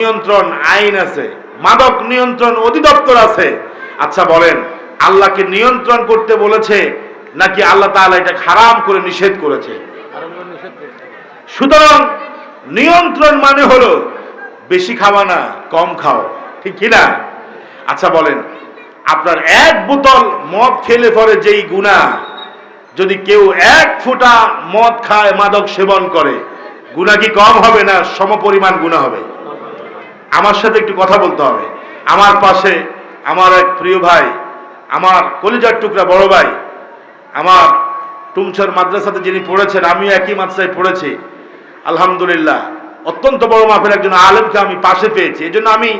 নিয়ন্ত্রণ আইন আছে, মাদক নিয়ন্ত্রণ অধিদপ্তর আছে। আচ্ছা বলেন, আল্লাহকে নিয়ন্ত্রণ করতে বলেছে নাকি আল্লাহ তাআলা এটা হারাম করে নিষেধ করেছে? সুতরাং নিয়ন্ত্রণ মানে হলো বেশি খাওয়া না, কম খাও, ঠিক কিনা? আচ্ছা বলেন, আপনার এক বোতল মদ খেলে পরে যেই গুনাহ, যদি কেউ এক ফোঁটা মদ খায়, মাদক সেবন করে, গুনাহ কি কম হবে না সমপরিমাণ গুনাহ হবে? আমার সাথে একটু কথা বলতে হবে। আমার পাশে আমার এক প্রিয় ভাই, আমার কলিজার টুকরা বড় ভাই, আমার টুমছর মাদ্রাসাতে যিনি পড়েছেন, আমিও একই মাদ্রাসায় পড়েছি। আলহামদুলিল্লাহ, অত্যন্ত বড় মাপের একজন আলেমকে আমি পাশে পেয়েছি। এই জন্য আমি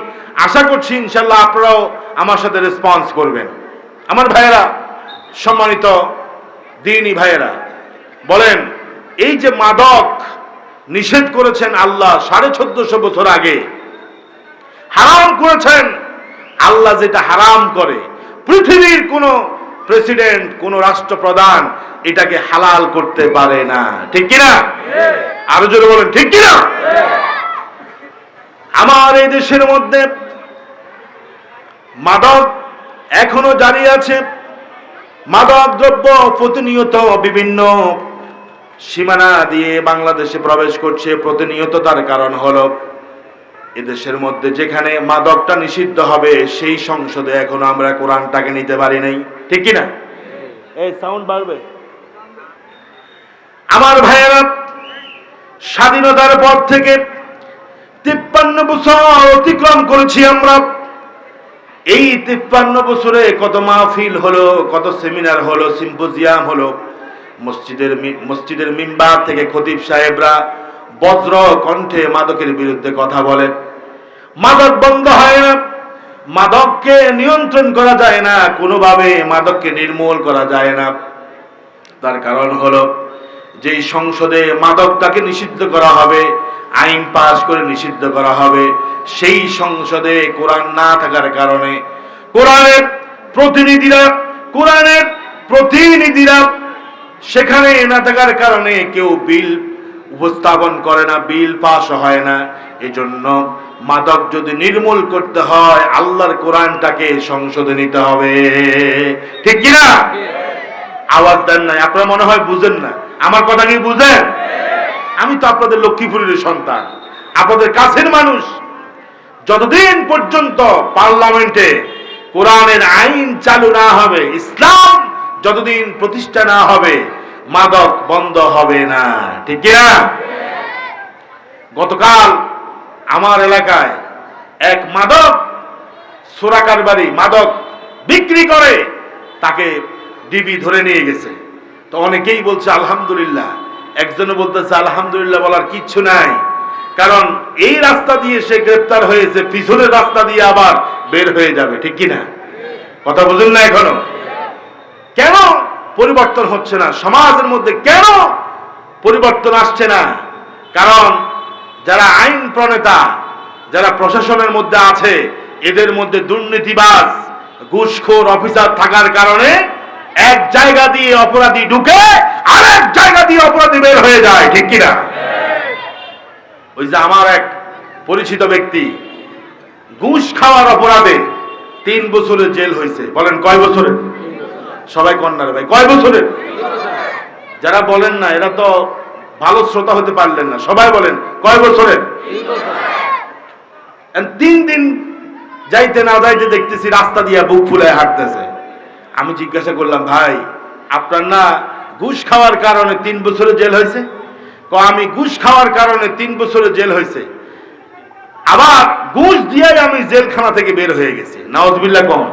আশা করছি ইনশাল্লাহ আপনারাও আমার সাথে রেসপন্স করবেন। আমার ভাইয়েরা, সম্মানিত দ্বীনি ভাইয়েরা, বলেন, এই যে মাদক নিষেধ করেছেন আল্লাহ 1450 বছর আগে, হারাম করেছেন আল্লাহ, যেটা হারাম করে পৃথিবীর কোন প্রেসিডেন্ট, কোন রাষ্ট্রপ্রধান এটাকে হালাল করতে পারে না, ঠিক কিনা? আরো জোরে বলেন, ঠিক কিনা? আমার এই দেশের মধ্যে মাদক এখনো জারি আছে। মাদক দ্রব্য প্রতিনিয়ত বিভিন্ন সীমানা দিয়ে বাংলাদেশে প্রবেশ করছে প্রতিনিয়ত। তার কারণ হলো এদেশের মধ্যে যেখানে মাদকটা নিষিদ্ধ হবে সেই সংসদে এখনো আমরা কোরআনটাকে নিতে পারি নাই, ঠিক কিনা? এই সাউন্ড বাড়বে। আমার ভাইয়েরা, স্বাধীনতার পর থেকে 53 বছর অতিক্রম করেছি আমরা। এই 53 বছরে কত মাহফিল হলো, কত সেমিনার হলো, সিম্পোজিয়াম হলো। মসজিদের মিম্বার থেকে খতিব সাহেবরা বজ্র কণ্ঠে মাদকের বিরুদ্ধে কথা বলেন। মাদক বন্ধ হয় না, মাদককে নিয়ন্ত্রণ করা যায় না, কোনোভাবে মাদককে নির্মূল করা যায় না। তার কারণ হলো, যেই সংসদে মাদকটাকে নিষিদ্ধ করা হবে, আইন পাস করে নিষিদ্ধ করা হবে, সেই সংসদে কোরআন না থাকার কারণে কোরআনের প্রতিনিধিরা সেখানে না থাকার কারণে কেউ বিল উপস্থাপন করে না, বিল পাস হয় না। এজন্য মাদক যদি নির্মূল করতে হয়, আল্লাহর কোরআনটাকে সংসদে নিতে হবে, ঠিক কিনা? আওয়াজ দেন নাই, আপনারা মনে হয় বুঝেন না। আমার কথা কি বুঝেন? আমি তো আপনাদের লক্ষ্মীপুরের সন্তান, আপনাদের কাছের মানুষ। যতদিন পর্যন্ত পার্লামেন্টে কোরআনের আইন চালু না হবে, ইসলাম যতদিন প্রতিষ্ঠা না হবে, মাদক বন্ধ হবে না, ঠিক কিনা? গতকাল আমার এলাকায় এক মাদক চোরাকার বাড়ি, মাদক বিক্রি করে, তাকে ডিবি ধরে নিয়ে গেছে। তো অনেকেই বলছে আলহামদুলিল্লাহ, একজনে বলতেছে আলহামদুলিল্লাহ বলার কিচ্ছু নাই, কারণ এই রাস্তা দিয়ে সে গ্রেফতার হয়েছে, পিছনের রাস্তা দিয়ে আবার বের হয়ে যাবে, ঠিক কিনা? কথা বুঝুন না এখনো? কেন পরিবর্তন হচ্ছে না সমাজের মধ্যে? কেন পরিবর্তন আসছে না? কারণ যারা আইন প্রণেতা, যারা প্রশাসনের মধ্যে আছে, এদের মধ্যে দুর্নীতিবাজ, ঘুষখোর অফিসার থাকার কারণে এক জায়গা দিয়ে অপরাধী ঢুকে আরেক জায়গা দিয়ে অপরাধী বের হয়ে যায়, ঠিক কিনা? ওই যে আমার এক পরিচিত ব্যক্তি ঘুষ খাওয়ার অপরাধে 3 বছরের জেল হয়েছে। বলেন কয় বছরের? সবাই কন্যার ভাই, কয় বছরের? যারা বলেন না এরা তো ভালো শ্রোতা হতে পারলেন না। সবাই বলেন কয় বছরের? 3 দিন যাইতে না যাইতে দেখতেছি রাস্তা দিয়ে বুক ফুলায় হাঁটতেছে। আমি জিজ্ঞাসা করলাম, ভাই আপনার না ঘুষ খাওয়ার কারণে 3 বছরের জেল হয়েছে? আমি ঘুষ খাওয়ার কারণে 3 বছরের জেল হয়েছে, আবার ঘুষ দিয়ে আমি জেলখানা থেকে বের হয়ে গেছি। নাউজুবিল্লাহ কম।